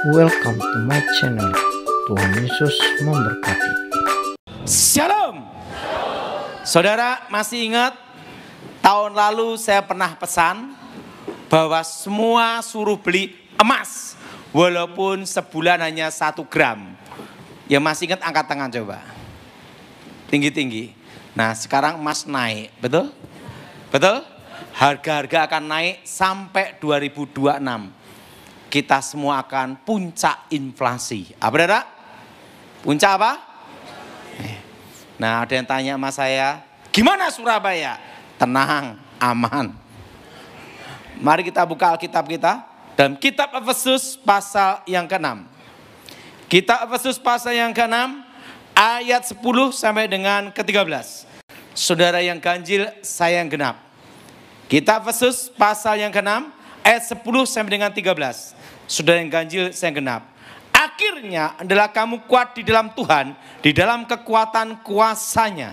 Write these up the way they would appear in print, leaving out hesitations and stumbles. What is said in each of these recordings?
Welcome to my channel. Tuhan Yesus memberkati. Shalom. Saudara masih ingat tahun lalu saya pernah pesan bahwa semua suruh beli emas walaupun sebulan hanya 1 gram. Yang masih ingat angkat tangan coba. Tinggi-tinggi. Nah sekarang emas naik, betul? Betul? Harga-harga akan naik sampai 2026. Kita semua akan puncak inflasi. Apa saudara? Puncak apa? Nah ada yang tanya sama saya, gimana Surabaya? Tenang, aman. Mari kita buka Alkitab kita dalam kitab Efesus pasal yang ke-6. Kitab Efesus pasal yang ke-6 ayat 10 sampai dengan ke-13. Saudara yang ganjil, saya yang genap. Kitab Efesus pasal yang ke-6 ayat 10 sampai dengan 13. Saudara yang ganjil, saya yang genap. Akhirnya adalah kamu kuat di dalam Tuhan, di dalam kekuatan kuasa-Nya.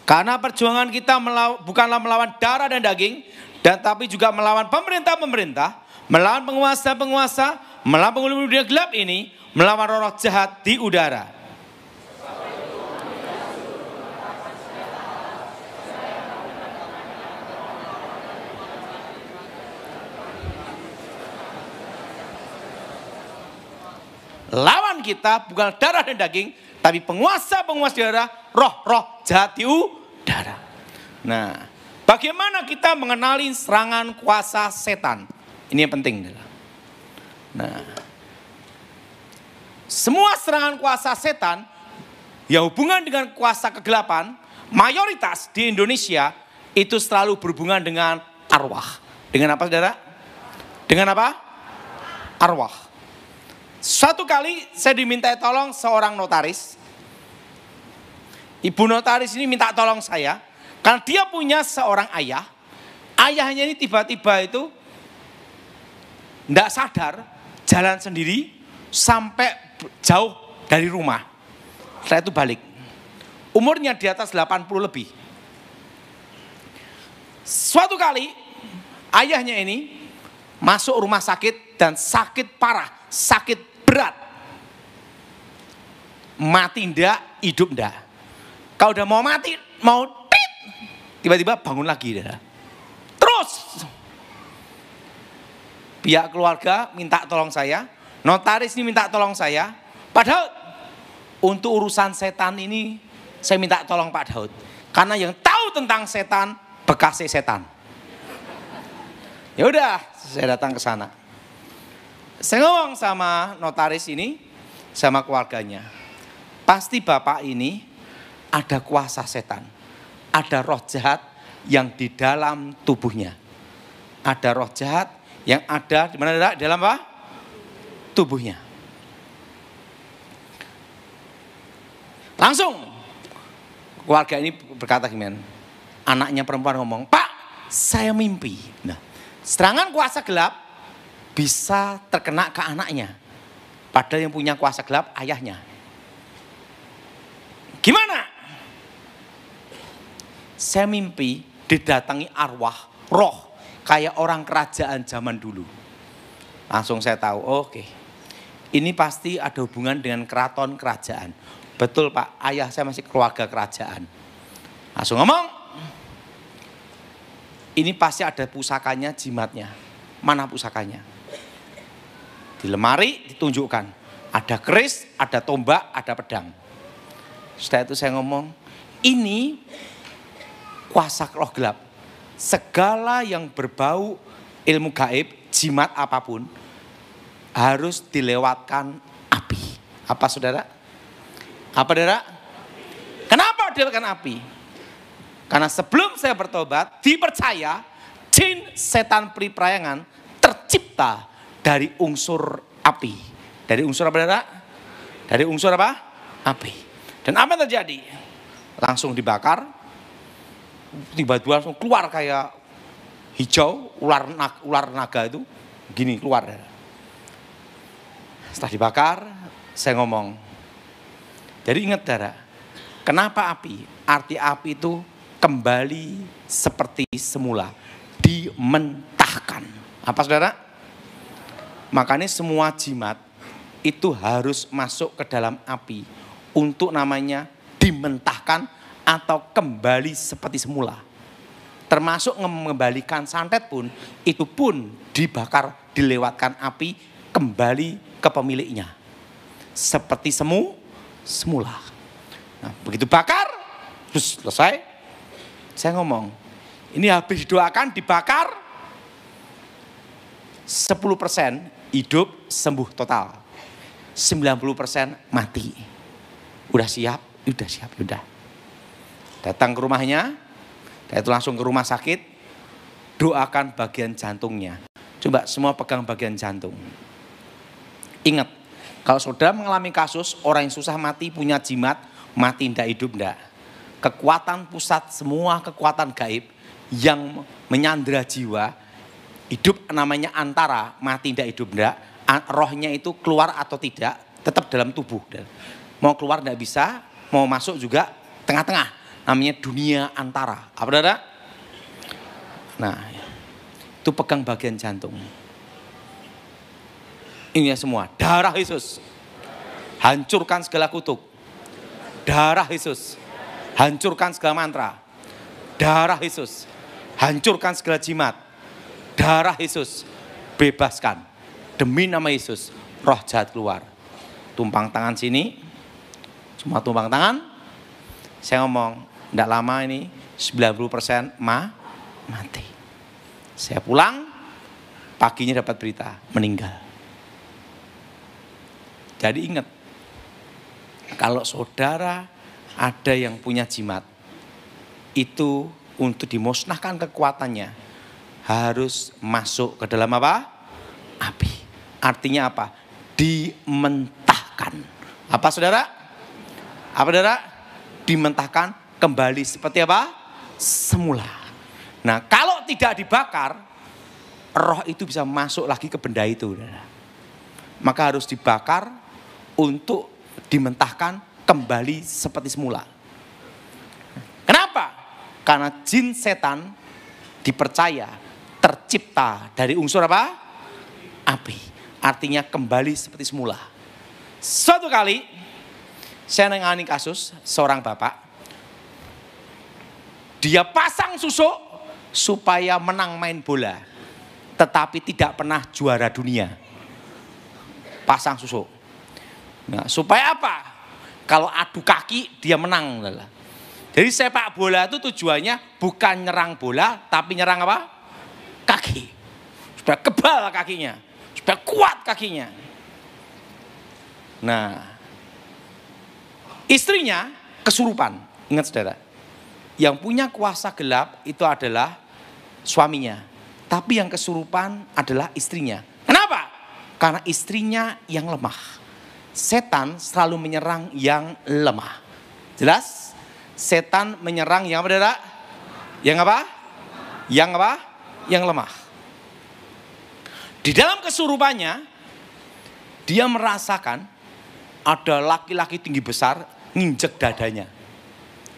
Karena perjuangan kita bukanlah melawan darah dan daging, dan tapi juga melawan pemerintah-pemerintah, melawan penguasa-penguasa, melawan penghulu dunia gelap ini, melawan roh-roh jahat di udara. Lawan kita bukan darah dan daging, tapi penguasa-penguasa darah, roh-roh jahat di udara. Nah, bagaimana kita mengenali serangan kuasa setan? Ini yang penting. Nah, semua serangan kuasa setan yang hubungan dengan kuasa kegelapan, mayoritas di Indonesia itu selalu berhubungan dengan arwah. Dengan apa saudara? Dengan apa? Arwah. Suatu kali saya dimintai tolong seorang notaris. Ibu notaris ini minta tolong saya. Karena dia punya seorang ayah. Ayahnya ini tiba-tiba itu tidak sadar jalan sendiri sampai jauh dari rumah. Setelah itu balik. Umurnya di atas 80 lebih. Suatu kali ayahnya ini masuk rumah sakit dan sakit parah, sakit berat. Mati ndak, hidup ndak. Kalau udah mau mati, mau tit, tiba-tiba bangun lagi. Terus pihak keluarga minta tolong saya, notaris ini minta tolong saya. Pak Daud, untuk urusan setan ini saya minta tolong Pak Daud. Karena yang tahu tentang setan, bekas setan. Ya udah, saya datang ke sana. Saya ngomong sama notaris ini, sama keluarganya. Pasti bapak ini ada kuasa setan. Ada roh jahat yang di dalam tubuhnya. Ada roh jahat yang ada di mana? Di dalam apa? Tubuhnya. Langsung keluarga ini berkata gimana? Anaknya perempuan ngomong, Pak, saya mimpi. Nah, serangan kuasa gelap bisa terkena ke anaknya. Padahal yang punya kuasa gelap ayahnya. Gimana? Saya mimpi didatangi arwah, roh. Kayak orang kerajaan zaman dulu. Langsung saya tahu, oke. Ini pasti ada hubungan dengan keraton kerajaan. Betul Pak, ayah saya masih keluarga kerajaan. Langsung ngomong. Ini pasti ada pusakanya, jimatnya. Mana pusakanya? Di lemari ditunjukkan. Ada keris, ada tombak, ada pedang. Setelah itu saya ngomong, ini kuasa roh gelap. Segala yang berbau ilmu gaib, jimat apapun, harus dilewatkan api. Apa saudara? Apa saudara? Kenapa dilewatkan api? Karena sebelum saya bertobat, dipercaya jin setan periperayangan tercipta dari unsur api. Dari unsur apa saudara? Dari unsur apa? Api. Dan apa yang terjadi? Langsung dibakar. Tiba-tiba langsung keluar kayak hijau, ular naga itu. Gini keluar. Setelah dibakar, saya ngomong. Jadi ingat saudara, kenapa api? Arti api itu kembali seperti semula. Dimentahkan. Apa saudara? Makanya semua jimat itu harus masuk ke dalam api untuk namanya dimentahkan atau kembali seperti semula. Termasuk mengembalikan santet pun, itu pun dibakar, dilewatkan api, kembali ke pemiliknya. Seperti semula. Nah, begitu bakar, terus selesai. Saya ngomong, ini habis didoakan, dibakar, 10% hidup sembuh total. 90% mati. Udah siap. Datang ke rumahnya, itu langsung ke rumah sakit, doakan bagian jantungnya. Coba semua pegang bagian jantung. Ingat, kalau saudara mengalami kasus orang yang susah mati, punya jimat, mati tidak hidup tidak. Kekuatan pusat, semua kekuatan gaib yang menyandera jiwa, hidup namanya antara, mati tidak hidup tidak. Rohnya itu keluar atau tidak, tetap dalam tubuh. Mau keluar tidak bisa, mau masuk juga tengah-tengah. Namanya dunia antara. Apa saudara? Nah, itu pegang bagian jantung. Ini semua, darah Yesus. Hancurkan segala kutuk. Darah Yesus. Hancurkan segala mantra. Darah Yesus. Hancurkan segala jimat. Darah Yesus. Bebaskan. Demi nama Yesus, roh jahat keluar. Tumpang tangan sini. Cuma tumpang tangan. Saya ngomong, tidak lama ini 90% mati. Saya pulang, paginya dapat berita, meninggal. Jadi ingat, kalau saudara ada yang punya jimat, itu untuk dimusnahkan kekuatannya, harus masuk ke dalam apa? Api. Artinya apa? Dimentahkan. Apa saudara? Apa saudara? Dimentahkan kembali seperti apa? Semula. Nah, kalau tidak dibakar, roh itu bisa masuk lagi ke benda itu. Maka harus dibakar untuk dimentahkan kembali seperti semula. Kenapa? Karena jin setan dipercaya tercipta dari unsur apa? Api. Artinya kembali seperti semula. Suatu kali saya nangani kasus seorang bapak. Dia pasang susuk supaya menang main bola. Tetapi tidak pernah juara dunia. Pasang susuk. Nah, supaya apa? Kalau adu kaki dia menang. Jadi sepak bola itu tujuannya bukan nyerang bola, tapi nyerang apa? Kaki. Supaya kebal kakinya. Supaya kuat kakinya. Nah, istrinya kesurupan. Ingat saudara. Yang punya kuasa gelap itu adalah suaminya. Tapi yang kesurupan adalah istrinya. Kenapa? Karena istrinya yang lemah. Setan selalu menyerang yang lemah. Jelas? Setan menyerang yang apa, saudara? Yang apa? Yang apa? Yang lemah. Di dalam kesurupannya, dia merasakan ada laki-laki tinggi besar nginjek dadanya.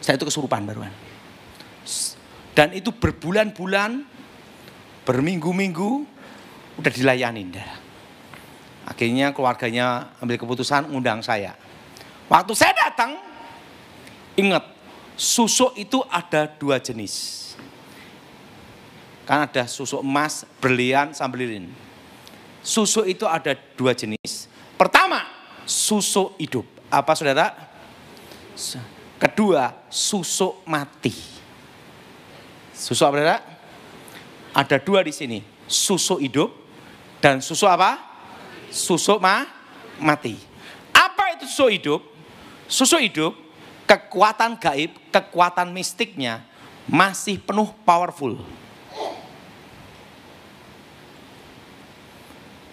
Saya itu kesurupan baruan. Dan itu berbulan-bulan, berminggu-minggu, udah dilayanin. Akhirnya keluarganya ambil keputusan ngundang saya. Waktu saya datang, ingat, susuk itu ada 2 jenis. Kan ada susuk emas, berlian, sama lilin. Susuk itu ada 2 jenis. Pertama, susuk hidup. Apa saudara? Kedua, susuk mati. Susuk apa saudara? Ada 2 di sini. Susuk hidup dan susuk apa? Susuk mati. Apa itu susuk hidup? Susuk hidup, kekuatan gaib, kekuatan mistiknya masih penuh powerful.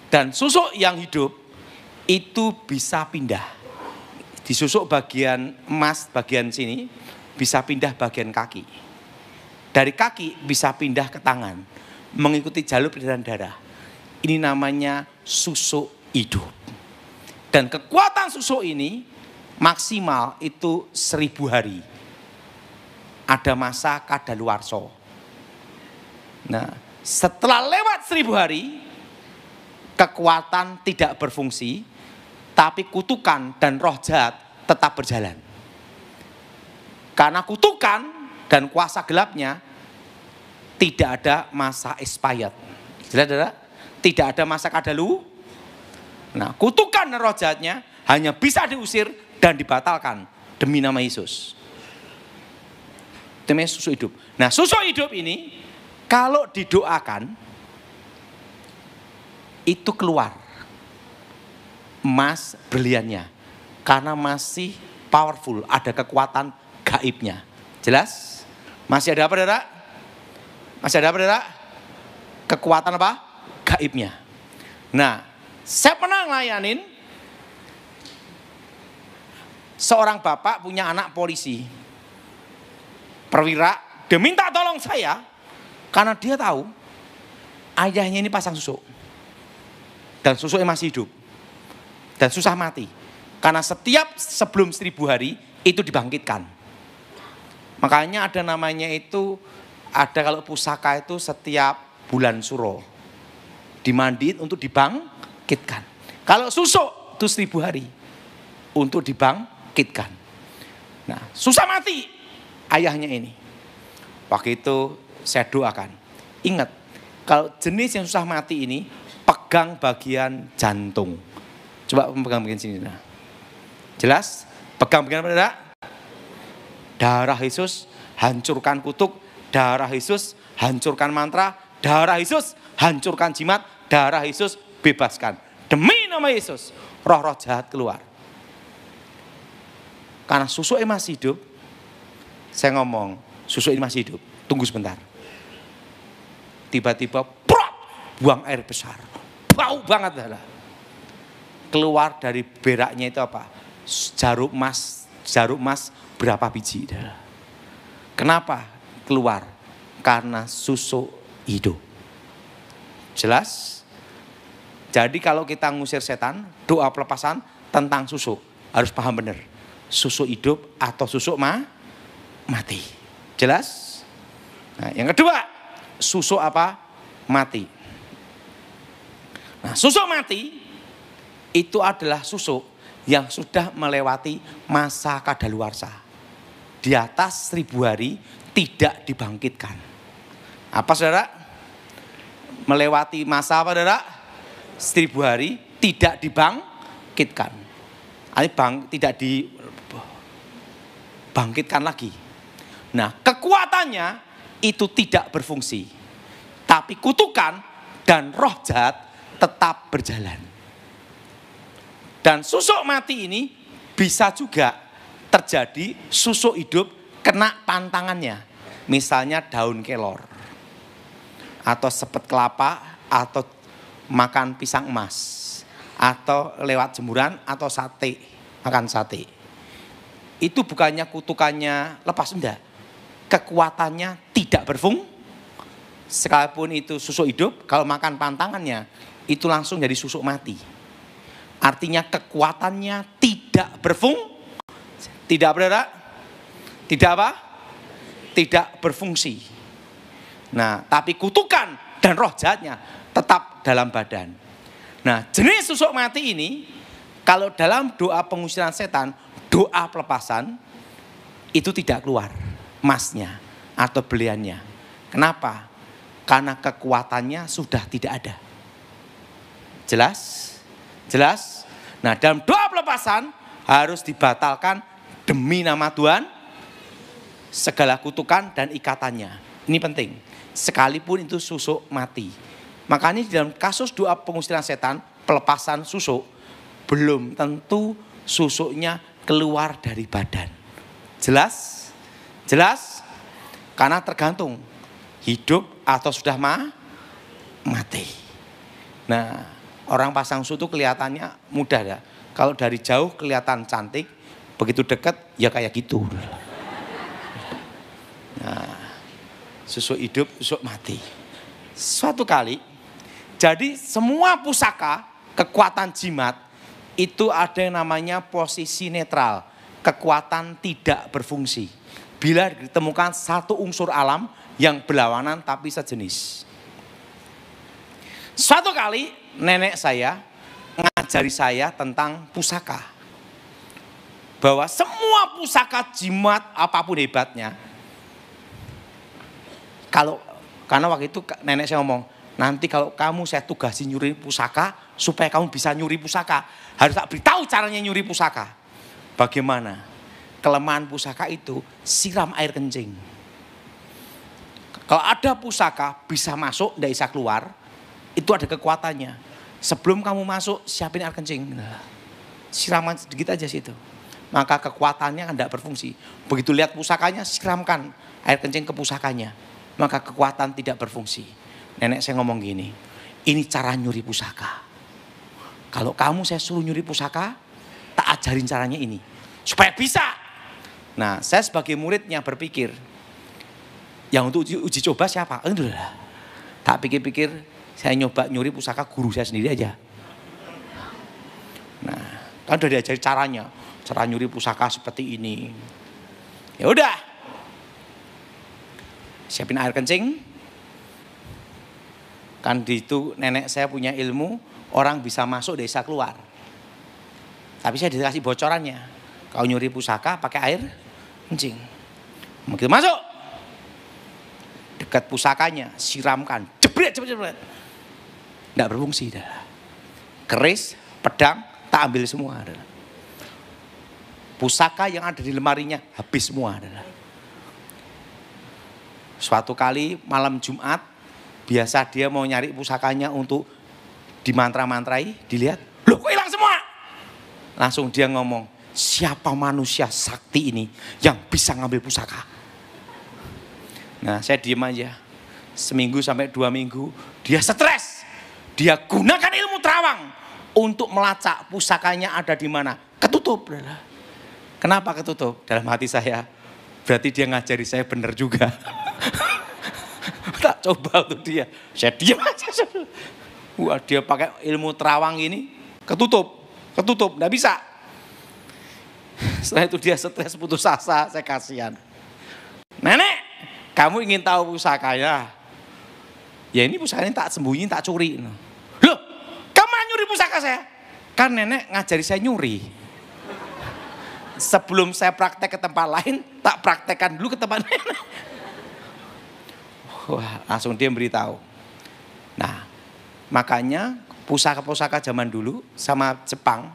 Dan susuk yang hidup itu bisa pindah. Disusuk bagian emas, bagian sini, bisa pindah bagian kaki. Dari kaki bisa pindah ke tangan, mengikuti jalur peredaran darah. Ini namanya susuk hidup. Dan kekuatan susuk ini maksimal itu 1000 hari. ada masa kadaluarsa. Nah, setelah lewat 1000 hari, kekuatan tidak berfungsi, tapi kutukan dan roh jahat tetap berjalan. Karena kutukan dan kuasa gelapnya tidak ada masa expired. Jelas, saudara? Tidak ada masa kadalu. Nah, kutukan dan roh jahatnya hanya bisa diusir dan dibatalkan demi nama Yesus. Itu namanya susuk hidup. Nah, susuk hidup ini kalau didoakan itu keluar emas berliannya. Karena masih powerful, ada kekuatan gaibnya. Jelas? Masih ada apa, saudara? Masih ada apa, saudara? Kekuatan apa? Gaibnya. Nah, saya pernah ngelayanin seorang bapak punya anak polisi. Perwira, dia minta tolong saya karena dia tahu ayahnya ini pasang susuk. Dan susuknya masih hidup. Dan susah mati. Karena setiap sebelum 1000 hari itu dibangkitkan. Makanya ada namanya itu, ada kalau pusaka itu setiap bulan suro. Dimandiin untuk dibangkitkan. Kalau susuk itu 1000 hari untuk dibangkitkan. Nah, susah mati ayahnya ini. Waktu itu saya doakan. Ingat, kalau jenis yang susah mati ini pegang bagian jantung. Coba pegang bagian sini. Nah. Jelas? Pegang bagian apa? Darah Yesus hancurkan kutuk. Darah Yesus hancurkan mantra. Darah Yesus hancurkan jimat. Darah Yesus bebaskan. Demi nama Yesus, roh-roh jahat keluar. Karena susuknya masih hidup, saya ngomong, susuk ini masih hidup. Tunggu sebentar. Tiba-tiba, buang air besar. Bau banget. Keluar dari beraknya itu apa? Jarum emas berapa biji. Kenapa keluar? Karena susuk hidup. Jelas? Jadi kalau kita ngusir setan, doa pelepasan tentang susuk. Harus paham benar. Susuk hidup atau susuk mati. Jelas? Nah, yang kedua, susuk apa? Mati. Nah, susuk mati itu adalah susuk yang sudah melewati masa kadaluarsa. Di atas 1000 hari tidak dibangkitkan. Apa, saudara? Melewati masa apa, saudara? 1000 hari tidak dibangkitkan. Tidak dibangkitkan lagi. Nah, kekuatannya itu tidak berfungsi. Tapi kutukan dan roh jahat tetap berjalan. Dan susuk mati ini bisa juga terjadi susuk hidup kena pantangannya. Misalnya daun kelor. Atau sepet kelapa, atau makan pisang emas. Atau lewat jemuran, atau sate. Makan sate. Itu bukannya kutukannya lepas, enggak. Kekuatannya tidak berfungsi. Sekalipun itu susuk hidup, kalau makan pantangannya, itu langsung jadi susuk mati. Artinya kekuatannya tidak berfungsi. Tidak berada? Tidak apa? Tidak berfungsi. Nah, tapi kutukan dan roh jahatnya tetap dalam badan. Nah, jenis susuk mati ini, kalau dalam doa pengusiran setan, doa pelepasan, itu tidak keluar emasnya atau beliannya. Kenapa? Karena kekuatannya sudah tidak ada. Jelas? Jelas? Nah, dalam doa pelepasan harus dibatalkan demi nama Tuhan segala kutukan dan ikatannya. Ini penting. Sekalipun itu susuk mati. Makanya dalam kasus doa pengusiran setan, pelepasan susuk, belum tentu susuknya keluar dari badan. Jelas? Jelas? Karena tergantung hidup atau sudah mati. Nah, orang pasang susuk itu kelihatannya mudah ya. Kalau dari jauh kelihatan cantik, begitu dekat ya kayak gitu. Nah, susuk hidup, susuk mati. Suatu kali, jadi semua pusaka, kekuatan jimat, itu ada yang namanya posisi netral. Kekuatan tidak berfungsi. bila ditemukan satu unsur alam yang berlawanan tapi sejenis. Suatu kali nenek saya ngajari saya tentang pusaka. Bahwa semua pusaka jimat apapun hebatnya. Karena waktu itu nenek saya ngomong, nanti kalau kamu saya tugasi nyuri pusaka, supaya kamu bisa nyuri pusaka, harus tak beritahu caranya nyuri pusaka. Bagaimana? Kelemahan pusaka itu siram air kencing. Kalau ada pusaka bisa masuk, tidak bisa keluar, itu ada kekuatannya. Sebelum kamu masuk, siapin air kencing. Siraman sedikit aja situ. Maka kekuatannya tidak berfungsi. Begitu lihat pusakanya, siramkan air kencing ke pusakanya. Maka kekuatan tidak berfungsi. Nenek saya ngomong gini, ini cara nyuri pusaka. Kalau kamu saya suruh nyuri pusaka, tak ajarin caranya ini. Supaya bisa. Nah, saya sebagai muridnya berpikir, yang untuk uji coba siapa? Tak pikir-pikir, saya nyoba nyuri pusaka guru saya sendiri aja. Nah, kan udah diajari caranya. Cara nyuri pusaka seperti ini. Ya udah. Siapin air kencing. Kan di itu nenek saya punya ilmu, orang bisa masuk, bisa keluar. Tapi saya dikasih bocorannya. Kau nyuri pusaka pakai air kencing. Begitu masuk. Dekat pusakanya, siramkan. Jebret. Tidak berfungsi. Keris, pedang, tak ambil semua. Pusaka yang ada di lemarinya habis semua. Suatu kali malam Jumat, biasa dia mau nyari pusakanya untuk dimantra-mantrai, dilihat, loh kok hilang semua? Langsung dia ngomong, siapa manusia sakti ini yang bisa ngambil pusaka? Nah saya diem aja, seminggu sampai 2 minggu, dia stres. Dia gunakan ilmu terawang untuk melacak pusakanya ada di mana. Ketutup. Kenapa ketutup? Dalam hati saya, berarti dia ngajari saya benar juga. Tak coba untuk dia. Saya diam aja. Wah, dia pakai ilmu terawang ini, ketutup, enggak bisa. Setelah itu dia stres, putus asa, saya kasihan. Nenek, kamu ingin tahu pusakanya? Ya ini pusakanya tak sembunyi, tak curi. Loh, kamu nyuri pusaka saya? Kan nenek ngajari saya nyuri. Sebelum saya praktek ke tempat lain, tak praktekkan dulu ke tempat nenek. Wah, langsung dia beritahu. Nah, makanya pusaka-pusaka zaman dulu sama Jepang,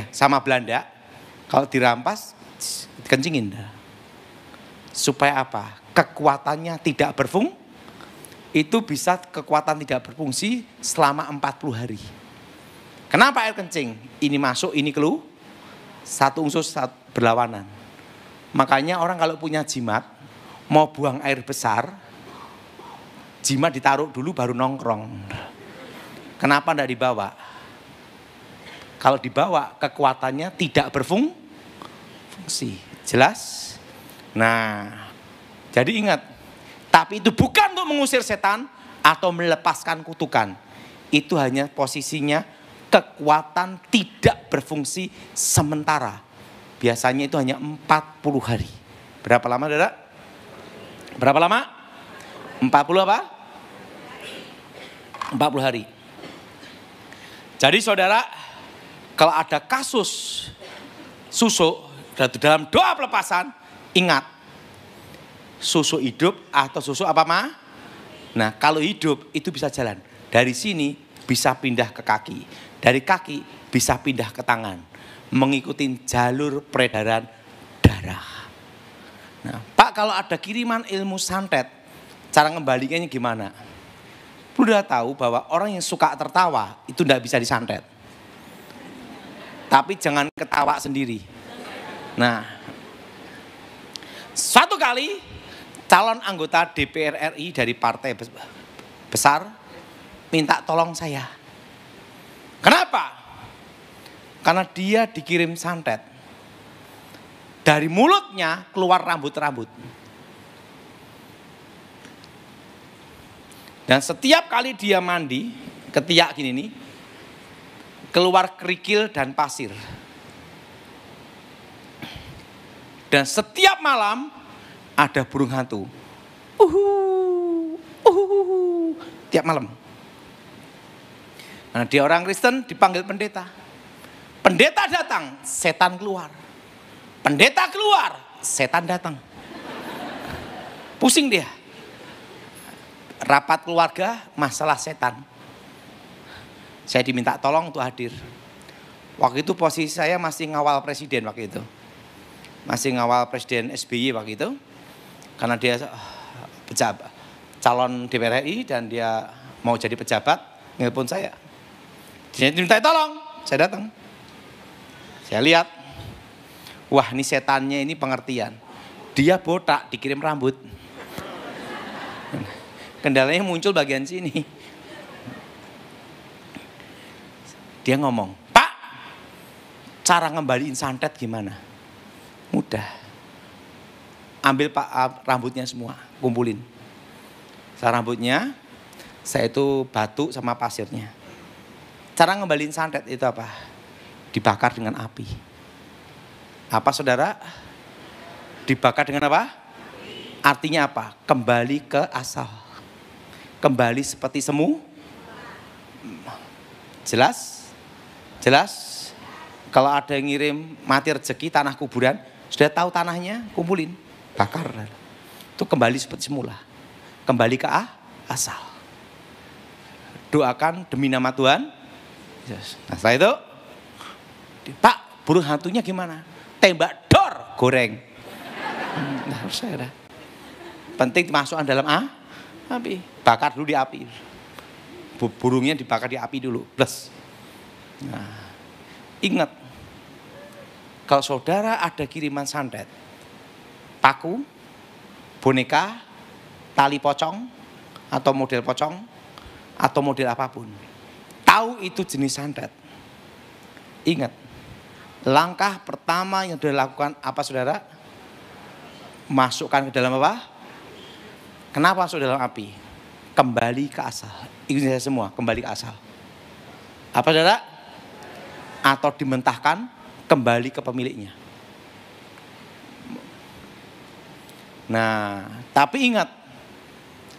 sama Belanda, kalau dirampas, dikencingin. Supaya apa? Kekuatannya tidak berfungsi. Itu bisa kekuatan tidak berfungsi selama 40 hari. Kenapa air kencing? Ini masuk, ini keluar. Satu unsur berlawanan. Makanya orang kalau punya jimat, mau buang air besar, jimat ditaruh dulu baru nongkrong. Kenapa tidak dibawa? Kalau dibawa kekuatannya tidak berfungsi. Jelas? Nah, jadi ingat, tapi itu bukan untuk mengusir setan atau melepaskan kutukan. Itu hanya posisinya kekuatan tidak berfungsi sementara. Biasanya itu hanya 40 hari. Berapa lama, Saudara? Berapa lama? 40 apa? 40 hari. Jadi saudara, kalau ada kasus susuk dalam doa pelepasan, ingat, susuk hidup atau susuk apa mah? Nah kalau hidup itu bisa jalan. Dari sini bisa pindah ke kaki. Dari kaki bisa pindah ke tangan. Mengikuti jalur peredaran darah. Nah, Pak kalau ada kiriman ilmu santet, cara ngembalikannya gimana? Udah tahu bahwa orang yang suka tertawa itu tidak bisa disantet. Tapi jangan ketawa sendiri. Nah, suatu kali calon anggota DPR RI dari partai besar minta tolong saya. Kenapa? Karena dia dikirim santet. Dari mulutnya keluar rambut-rambut. Dan setiap kali dia mandi, ketiak gini nih, keluar kerikil dan pasir. Dan setiap malam ada burung hantu. Tiap malam. Nah, dia orang Kristen dipanggil pendeta. Pendeta datang, setan keluar. Pendeta keluar, setan datang. Pusing dia. Rapat keluarga, masalah setan. Saya diminta tolong untuk hadir. Waktu itu posisi saya masih ngawal presiden waktu itu. Masih ngawal presiden SBY waktu itu. Karena dia pejabat, calon DPR RI dan dia mau jadi pejabat, nelpon saya. Dia diminta tolong, saya datang. Saya lihat, wah ini setannya ini pengertian. Dia botak, dikirim rambut. Kendalanya muncul bagian sini. Dia ngomong, Pak, cara ngembaliin santet gimana? Mudah. Ambil Pak rambutnya semua, kumpulin. Rambutnya, saya itu batu sama pasirnya. Cara ngembaliin santet itu apa? Dibakar dengan api. Apa saudara? Dibakar dengan apa? Artinya apa? Kembali ke asal. Kembali seperti semu. Jelas? Jelas? Kalau ada yang ngirim mati rezeki tanah kuburan, sudah tahu tanahnya, kumpulin, bakar. Itu kembali seperti semula. Kembali ke asal. Doakan demi nama Tuhan. Nah setelah itu, Pak, burung hantunya gimana? Tembak dor, goreng. Nah saya dah. Penting dimasukkan dalam api. Bakar dulu di api. Burungnya dibakar di api dulu. Plus. Nah, ingat. Kalau saudara ada kiriman santet. Paku, boneka, tali pocong, atau model pocong, atau model apapun. Tahu itu jenis santet. Ingat. Langkah pertama yang dilakukan apa saudara? Masukkan ke dalam apa? Kenapa masuk dalam api? Kembali ke asal. Ikuti saya semua, kembali ke asal. Apa saudara? Atau dimentahkan, kembali ke pemiliknya. Nah, tapi ingat.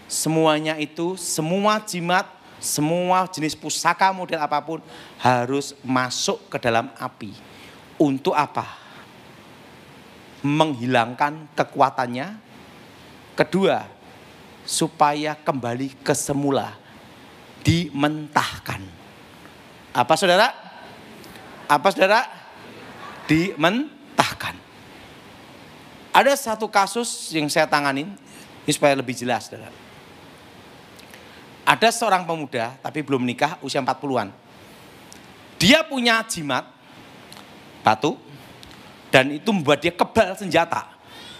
Semuanya itu, semua jimat, semua jenis pusaka model apapun harus masuk ke dalam api. Untuk apa? Menghilangkan kekuatannya. Kedua, supaya kembali ke semula, dimentahkan. Apa saudara? Apa saudara? Dimentahkan. Ada satu kasus yang saya tanganin, ini supaya lebih jelas saudara. Ada seorang pemuda, tapi belum menikah, usia 40-an. Dia punya jimat, batu, dan itu membuat dia kebal senjata.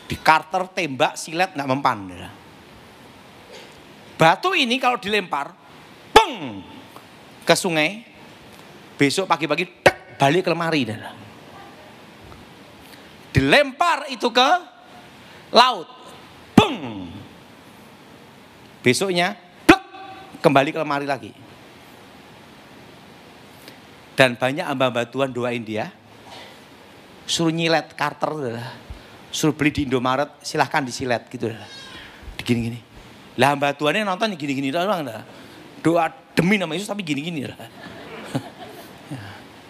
Di karter, tembak, silet, gak mempan. Batu ini kalau dilempar, peng, ke sungai, besok pagi-pagi, tek, balik ke lemari. Dilempar itu ke laut, peng, besoknya, plek, kembali ke lemari lagi. Dan banyak hamba-hamba Tuhan doain dia, suruh nyilet karter, suruh beli di Indomaret, silahkan disilet gitu. Gini-gini. Lah hamba Tuhannya nonton gini-gini doang. Doa demi nama Yesus tapi gini-gini.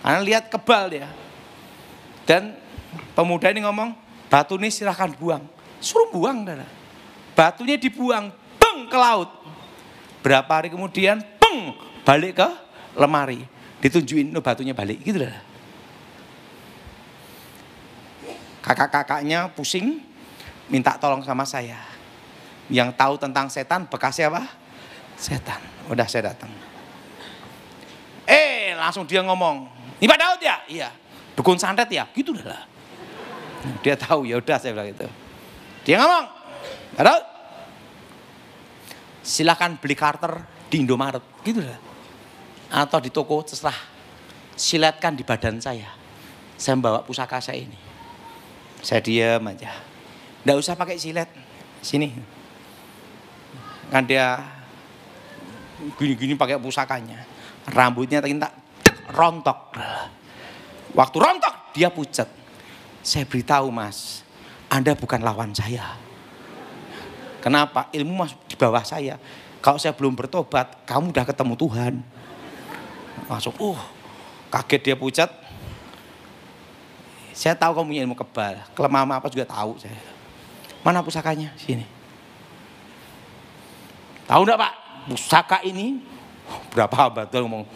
Karena lihat kebal dia. Dan pemuda ini ngomong, batu ini silahkan buang. Suruh buang. Batunya dibuang, peng ke laut. Berapa hari kemudian, peng, balik ke lemari. Ditunjukin, batunya balik. Gitu dah. Kakak-kakaknya pusing, minta tolong sama saya. Yang tahu tentang setan, bekasnya apa? Setan. Udah saya datang. Langsung dia ngomong, ini Pak Daud ya? Iya. Dukun santet ya? Gitu dah. Dia tahu, ya udah saya bilang gitu. Dia ngomong, Pak Daud, silakan beli karter di Indomaret. Gitu dah. Atau di toko, terserah. Silatkan di badan saya. Saya membawa pusaka saya ini. Saya diam aja. Nggak usah pakai silet. Sini. Kan dia gini-gini pakai pusakanya. Rambutnya tak rontok. Waktu rontok dia pucat. Saya beritahu Mas, Anda bukan lawan saya. Kenapa? Ilmu masih di bawah saya. Kalau saya belum bertobat, kamu udah ketemu Tuhan. Langsung, kaget dia pucat. Saya tahu kamu punya ilmu kebal. Kelemahan apa juga tahu saya. Mana pusakanya? Sini. Tahu enggak Pak? Pusaka ini, berapa hamba Tuhan ngomong,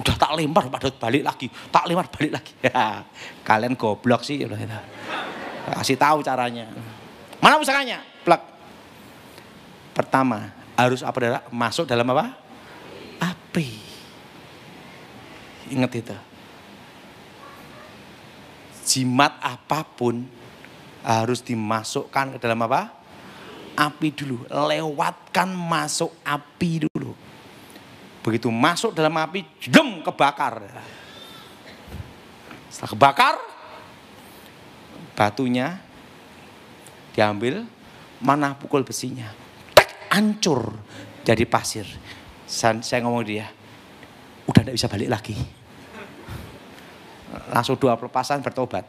udah tak lempar balik lagi. Tak lempar balik lagi. Ya, kalian goblok sih. Kasih tahu caranya. Mana pusakanya? Plak. Pertama, harus apa Dara? Masuk dalam apa? Api. Ingat itu. Jimat apapun harus dimasukkan ke dalam apa? Api dulu. Lewatkan masuk api dulu. Begitu masuk dalam api, jam kebakar. Setelah kebakar, batunya diambil, mana pukul besinya. Tek, hancur jadi pasir. Saya ngomong dia, udah tidak bisa balik lagi. Langsung doa pelepasan bertobat.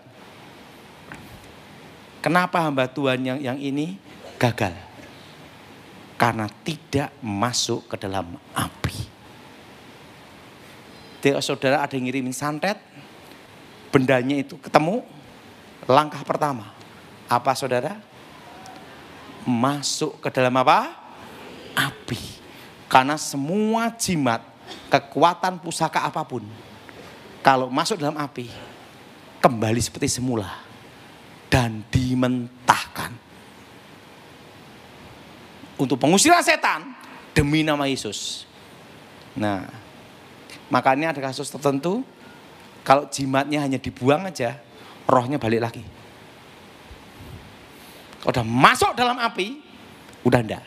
Kenapa hamba Tuhan yang ini gagal? Karena tidak masuk ke dalam api. Saudara ada yang ngirimin santet, bendanya itu ketemu, langkah pertama. Apa saudara? Masuk ke dalam apa? Api. Karena semua jimat, kekuatan pusaka apapun, kalau masuk dalam api, kembali seperti semula dan dimentahkan. Untuk pengusiran setan demi nama Yesus. Nah, makanya ada kasus tertentu, kalau jimatnya hanya dibuang aja, rohnya balik lagi. Kalau udah masuk dalam api, udah enggak.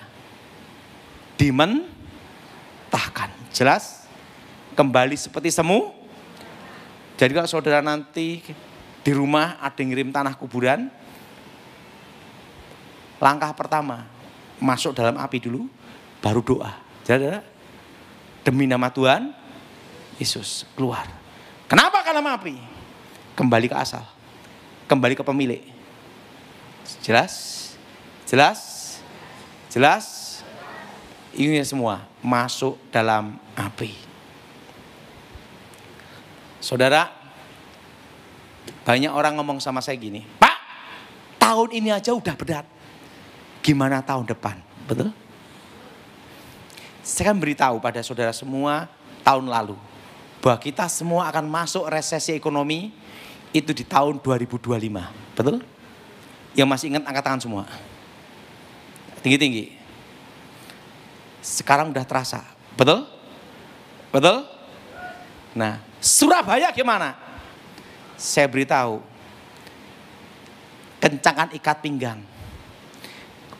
Dimentahkan. Jelas? Kembali seperti semu. Jadi kalau saudara nanti di rumah ada yang ngirim tanah kuburan, langkah pertama, masuk dalam api dulu, baru doa. Jadi demi nama Tuhan Yesus keluar. Kenapa? Karena api. Kembali ke asal. Kembali ke pemilik. Jelas? Jelas? Jelas? Ini semua masuk dalam api. Saudara, banyak orang ngomong sama saya gini, Pak, tahun ini aja udah berat. Gimana tahun depan? Betul? Saya kan beritahu pada saudara semua tahun lalu, bahwa kita semua akan masuk resesi ekonomi itu di tahun 2025. Betul? Yang masih ingat angkat tangan semua. Tinggi-tinggi. Sekarang udah terasa. Betul? Betul? Nah, Surabaya gimana? Saya beritahu, kencangkan ikat pinggang.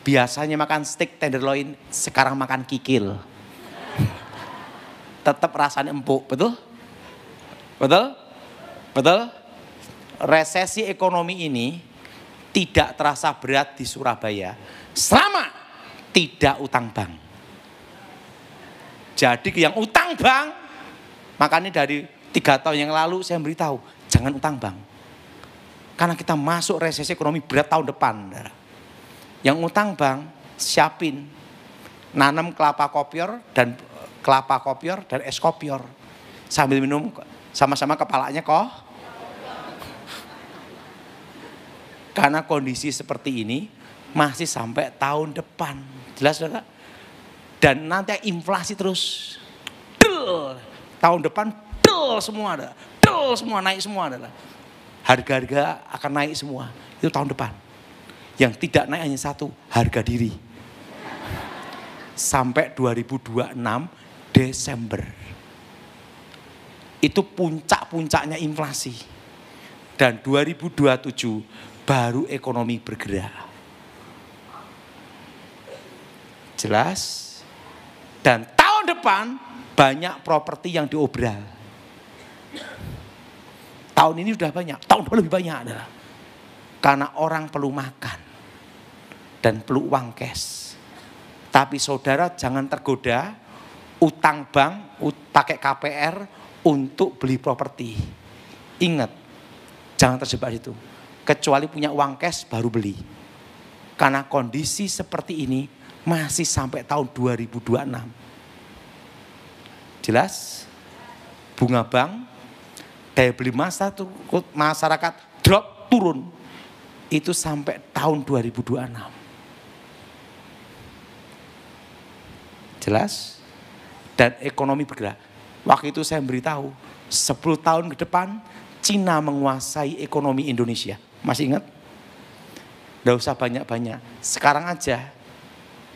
Biasanya makan steak tenderloin, sekarang makan kikil. Tetap rasanya empuk, betul? Betul? Betul? Resesi ekonomi ini tidak terasa berat di Surabaya selama tidak utang bank. Jadi yang utang bank, makanya dari 3 tahun yang lalu saya beritahu, jangan utang bank. Karena kita masuk resesi ekonomi berat tahun depan. Yang utang bank, siapin nanam kelapa kopior dan es kopior. Sambil minum sama-sama kepalanya kok. Karena kondisi seperti ini masih sampai tahun depan. Jelas saudara? Dan nanti inflasi terus. Tahun depan semua ada. Semua naik semua adalah. Harga-harga akan naik semua. Itu tahun depan. Yang tidak naik hanya satu, harga diri. Sampai 2026 Desember. Itu puncak-puncaknya inflasi. Dan 2027 baru ekonomi bergerak. Jelas? Dan tahun depan banyak properti yang diobral. Tahun ini sudah banyak, tahun depan lebih banyak adalah. Karena orang perlu makan dan perlu uang cash. Tapi saudara jangan tergoda utang bank, pakai KPR untuk beli properti. Ingat, jangan terjebak itu. Kecuali punya uang cash baru beli. Karena kondisi seperti ini masih sampai tahun 2026. Jelas? Bunga bank, daya beli masyarakat drop turun. Itu sampai tahun 2026. Jelas? Dan ekonomi bergerak. Waktu itu saya beritahu, 10 tahun ke depan Cina menguasai ekonomi Indonesia. Masih ingat? Nggak usah banyak-banyak. Sekarang aja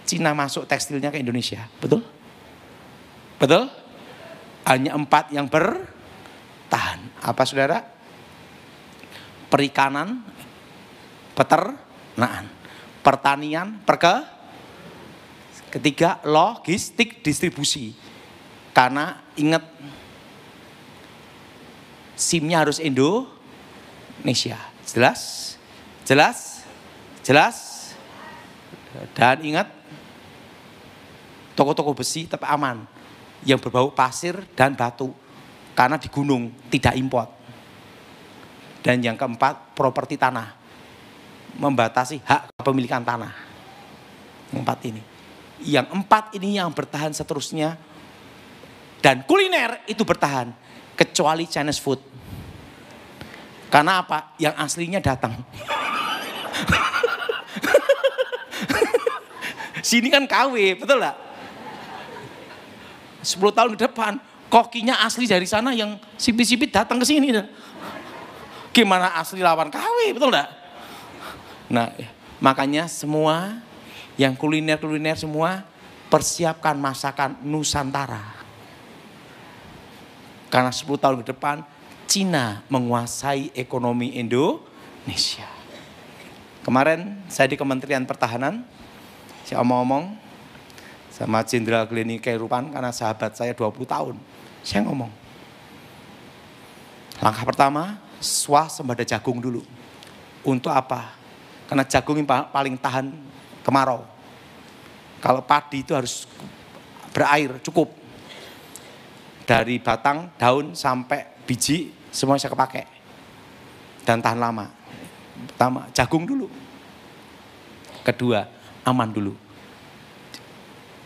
Cina masuk tekstilnya ke Indonesia. Betul? Betul? Hanya 4 yang bertahan. Apa saudara? Perikanan, peternakan, pertanian, ketiga logistik distribusi. Karena ingat SIM-nya harus Indonesia. Jelas? Jelas? Jelas? Dan ingat toko-toko besi tetap aman. Yang berbau pasir dan batu. Karena di gunung tidak import. Dan yang keempat properti tanah. Membatasi hak kepemilikan tanah. Yang 4 ini. Yang 4 ini yang bertahan seterusnya. Dan kuliner itu bertahan. Kecuali Chinese food. Karena apa? Yang aslinya datang. Sini kan KW, betul gak? 10 tahun ke depan, kokinya asli dari sana yang sipit-sipit datang ke sini. Gimana asli lawan KW, betul gak? Nah, makanya semua yang kuliner-kuliner semua persiapkan masakan Nusantara. Karena 10 tahun ke depan Cina menguasai ekonomi Indonesia. Kemarin saya di Kementerian Pertahanan, saya omong-omong sama Jenderal Gleni Kairupan karena sahabat saya 20 tahun. Saya ngomong, langkah pertama swasembada jagung dulu. Untuk apa? Karena jagung yang paling tahan kemarau. Kalau padi itu harus berair cukup. Dari batang, daun sampai biji semua bisa kepake. Dan tahan lama. Pertama, jagung dulu. Kedua, aman dulu.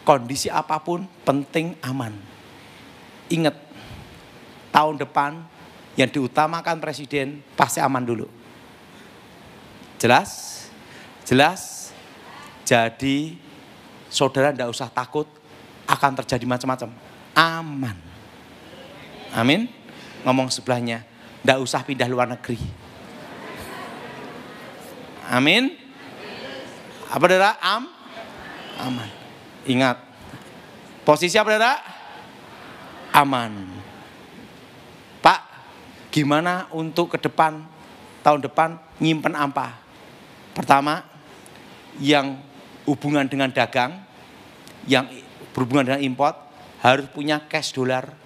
Kondisi apapun penting aman. Ingat, tahun depan yang diutamakan presiden pasti aman dulu. Jelas? Jelas? Jadi saudara tidak usah takut akan terjadi macam-macam. Aman. Amin. Ngomong sebelahnya, tidak usah pindah luar negeri. Amin. Apa saudara? Aman. Ingat, posisi apa saudara? Aman. Pak, gimana untuk ke depan, tahun depan nyimpen apa? Pertama, yang hubungan dengan dagang, yang berhubungan dengan import, harus punya cash dolar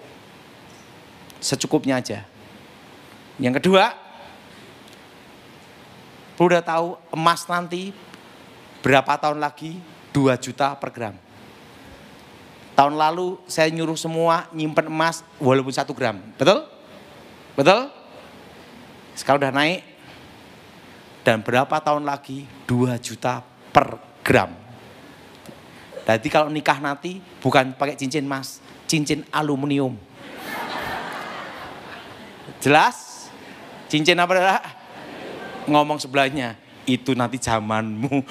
secukupnya aja. Yang kedua, udah tahu emas nanti berapa tahun lagi 2 juta per gram. Tahun lalu saya nyuruh semua nyimpen emas walaupun 1 gram. Betul? Betul? Sekarang udah naik. Dan berapa tahun lagi 2 juta per gram. Jadi kalau nikah nanti bukan pakai cincin emas, cincin aluminium. Jelas? Cincin apa dah? Ngomong sebelahnya, itu nanti zamanmu.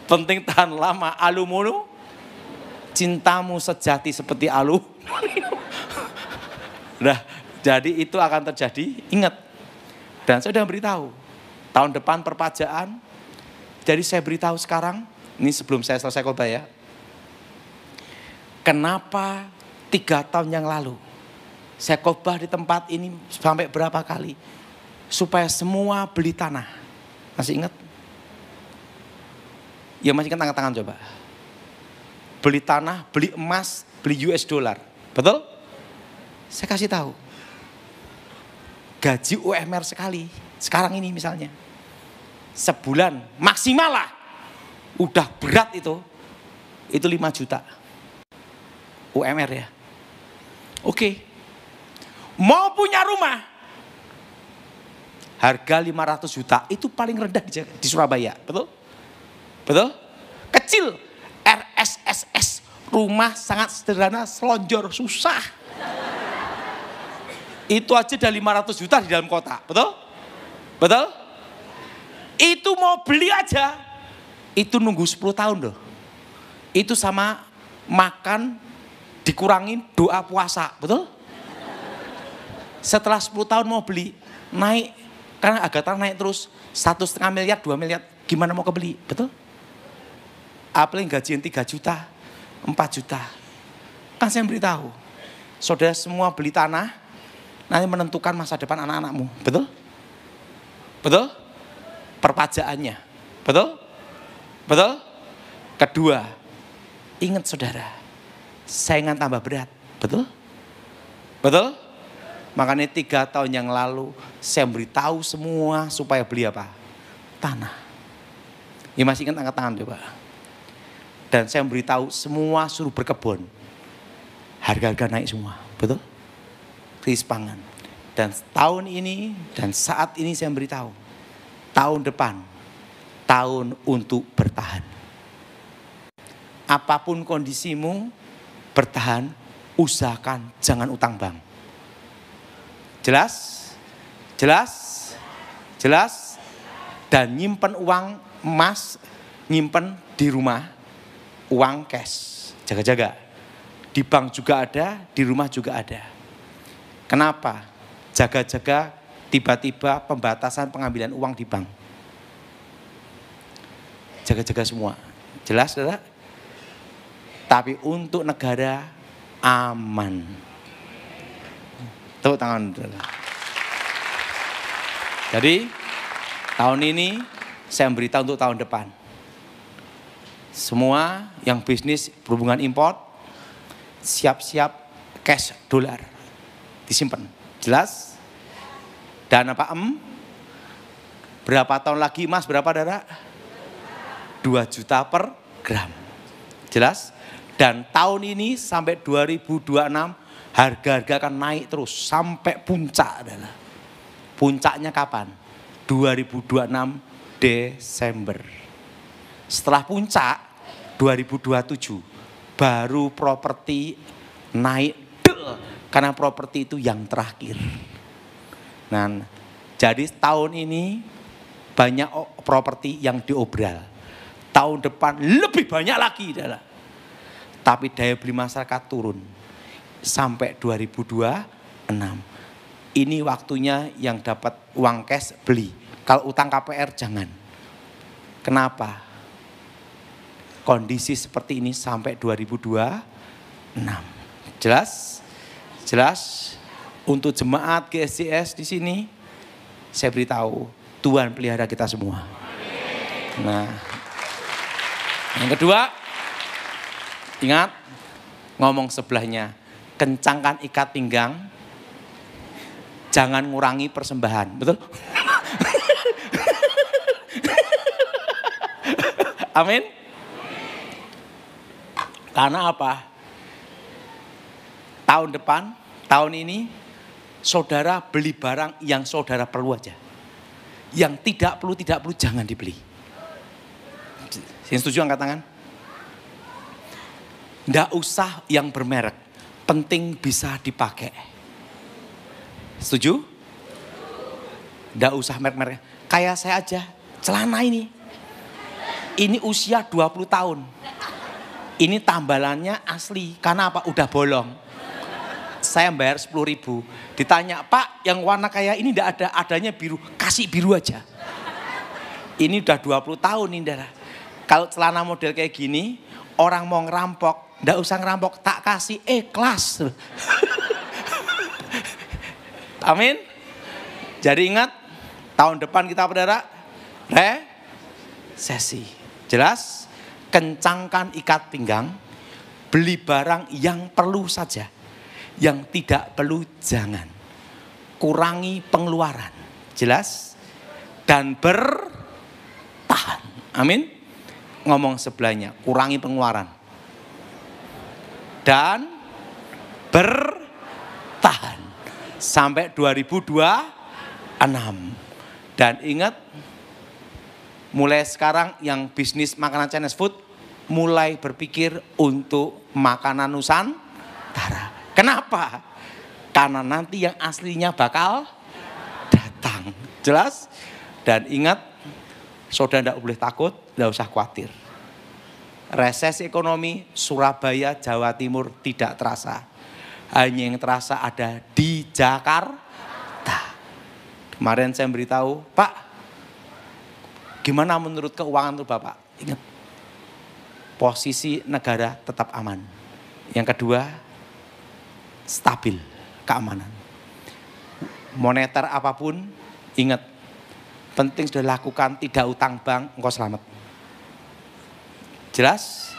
Penting tahan lama, aluminium. Cintamu sejati seperti aluminium. Nah, jadi itu akan terjadi, ingat. Dan saya sudah beritahu, tahun depan perpajaan. Jadi saya beritahu sekarang, ini sebelum saya selesai khotbah ya. Kenapa 3 tahun yang lalu saya khotbah di tempat ini sampai berapa kali? Supaya semua beli tanah. Masih ingat? Ya masih ingat, tangan-tangan coba. Beli tanah, beli emas, beli US dollar. Betul? Saya kasih tahu. Gaji UMR sekali. Sekarang ini misalnya. Sebulan maksimal lah. Udah berat itu. Itu 5 juta. UMR ya. Oke. Mau punya rumah. harga 500 juta itu paling rendah di Surabaya, betul? Betul? Kecil, RSSS, rumah sangat sederhana, selonjor, susah. Itu aja udah 500 juta di dalam kota, betul? Betul? Itu mau beli aja, itu nunggu 10 tahun loh. Itu sama makan dikurangin doa puasa, betul? Setelah 10 tahun mau beli, naik, karena harga tanah naik terus, 1,5 miliar, 2 miliar, gimana mau kebeli, betul? Apalagi gajian 3 juta, 4 juta. Kan saya beritahu, saudara semua beli tanah, nanti menentukan masa depan anak-anakmu, betul? Betul? Perpajaannya, betul? Betul? Kedua, ingat saudara, saingan tambah berat, betul? Betul? Makanya 3 tahun yang lalu saya beritahu semua supaya beli apa? Tanah. Ya masih ingat, angkat tangan coba. Dan saya memberitahu semua suruh berkebun. Harga-harga naik semua, betul? Krisis pangan. Dan tahun ini dan saat ini saya memberitahu, tahun depan, tahun untuk bertahan. Apapun kondisimu, bertahan, usahakan jangan utang bank. Jelas? Jelas? Jelas? Dan nyimpen uang emas, nyimpen di rumah, uang cash, jaga-jaga. Di bank juga ada, di rumah juga ada. Kenapa? Jaga-jaga tiba-tiba pembatasan pengambilan uang di bank. Jaga-jaga semua. Jelas, saudara? Tapi untuk negara aman. Tepuk tangan, saudara. Jadi tahun ini saya beritahu untuk tahun depan. Semua yang bisnis berhubungan import, siap-siap cash dolar disimpan. Jelas? Dana Pak berapa tahun lagi emas berapa, saudara? 2 juta per gram. Jelas? Dan tahun ini sampai 2026 harga-harga akan naik terus sampai puncak, adalah. Puncaknya kapan? 2026 Desember. Setelah puncak 2027 baru properti naik karena properti itu yang terakhir. Nah, jadi tahun ini banyak properti yang diobral. Tahun depan lebih banyak lagi, adalah. Tapi daya beli masyarakat turun sampai 2026. Ini waktunya yang dapat uang cash beli. Kalau utang KPR jangan. Kenapa? Kondisi seperti ini sampai 2026. Jelas? Jelas? Untuk jemaat GSJS di sini, saya beritahu, Tuhan pelihara kita semua. Nah, yang kedua, ingat, ngomong sebelahnya, kencangkan ikat pinggang, jangan ngurangi persembahan, betul? Amin. Karena apa? Tahun depan, tahun ini, saudara beli barang yang saudara perlu aja. Yang tidak perlu jangan dibeli. Yang setuju angkat tangan? Nggak usah yang bermerek, penting bisa dipakai. Setuju? Nggak usah merek-merek. Kayak saya aja, celana ini. Ini usia 20 tahun. Ini tambalannya asli, karena apa? Udah bolong. Saya bayar 10.000. Ditanya, Pak yang warna kayak ini enggak ada, adanya biru. Kasih biru aja. Ini udah 20 tahun nih, darah. Kalau celana model kayak gini, orang mau ngerampok, enggak usah ngerampok, tak kasih ikhlas. Amin. Jadi ingat, tahun depan kita saudara, resesi. Jelas? Kencangkan ikat pinggang, beli barang yang perlu saja, yang tidak perlu jangan. Kurangi pengeluaran, jelas? Dan bertahan, amin. Ngomong sebelahnya, kurangi pengeluaran. Dan bertahan sampai 2026. Dan ingat, mulai sekarang yang bisnis makanan Chinese food mulai berpikir untuk makanan Nusantara. Kenapa? Karena nanti yang aslinya bakal datang. Jelas? Dan ingat, saudara tidak boleh takut, tidak usah khawatir. Resesi ekonomi Surabaya, Jawa Timur tidak terasa. Hanya yang terasa ada di Jakarta. Kemarin saya beritahu, Pak, gimana menurut keuangan itu Bapak? Ingat, posisi negara tetap aman. Yang kedua, stabil keamanan. Moneter apapun, ingat, penting sudah lakukan, tidak utang bank, engkau selamat. Jelas?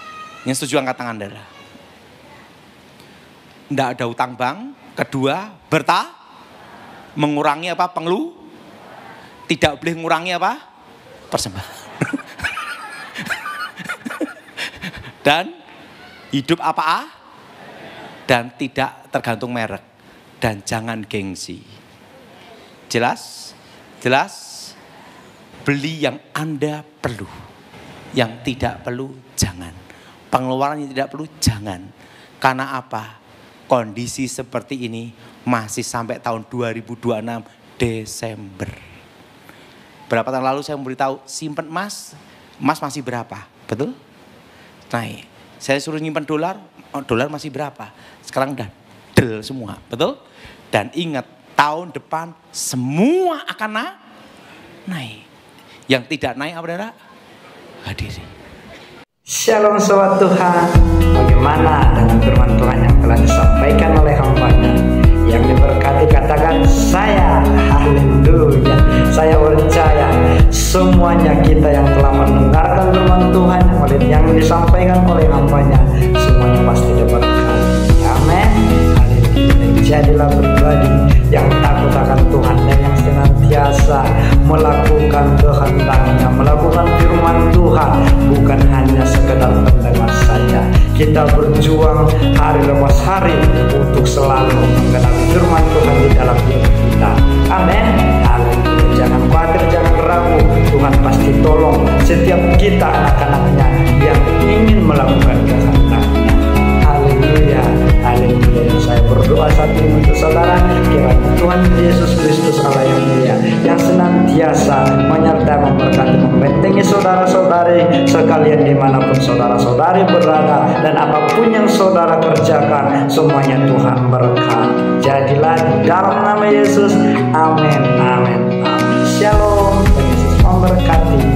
Yang setuju angkat tangan saudara. Tidak ada utang bank. Kedua, mengurangi apa? Tidak boleh mengurangi apa? Persembahan. Dan hidup apa? Dan tidak tergantung merek. Dan jangan gengsi. Jelas? Jelas? Beli yang Anda perlu. Yang tidak perlu, jangan. Pengeluaran yang tidak perlu, jangan. Karena apa? Kondisi seperti ini masih sampai tahun 2026 Desember. Berapa tahun lalu saya memberitahu, simpan emas masih berapa? Betul? Naik. Saya suruh nyimpan dolar masih berapa? Sekarang udah del semua, betul? Dan ingat, tahun depan semua akan naik. Yang tidak naik apa saudara? Hadiri. Shalom sobat Tuhan. Bagaimana dengan firman Tuhan yang telah disampaikan oleh hamba-Nya? Yang diberkati katakan saya. Haleluya. Saya percaya semuanya kita yang telah mendengarkan firman Tuhan yang disampaikan oleh hamba-Nya, semuanya pasti diberkati. Amin. Haleluya. Jadilah pribadi yang takut akan Tuhan dan yang senantiasa melakukan kehendak-Nya, melakukan firman Tuhan, bukan hanya sekedar pendengar saja. Kita berjuang hari lepas hari untuk selalu menggenapi firman Tuhan di dalam hidup kita. Amin. Haleluya. Jangan khawatir, jangan ragu. Tuhan pasti tolong setiap kita anak-anaknya yang ingin melakukan kehendak-Nya. Haleluya. Haleluya. Saya berdoa saat ini untuk saudara, kiranya Tuhan Yesus Kristus Allah yang mulia, yang senantiasa menyertai, memberkati, membentengi saudara-saudari sekalian dimanapun saudara-saudari berada, dan apapun yang saudara kerjakan, semuanya Tuhan berkati. Jadilah di dalam nama Yesus. Amin. Amin. Amin. Shalom. Yesus memberkati.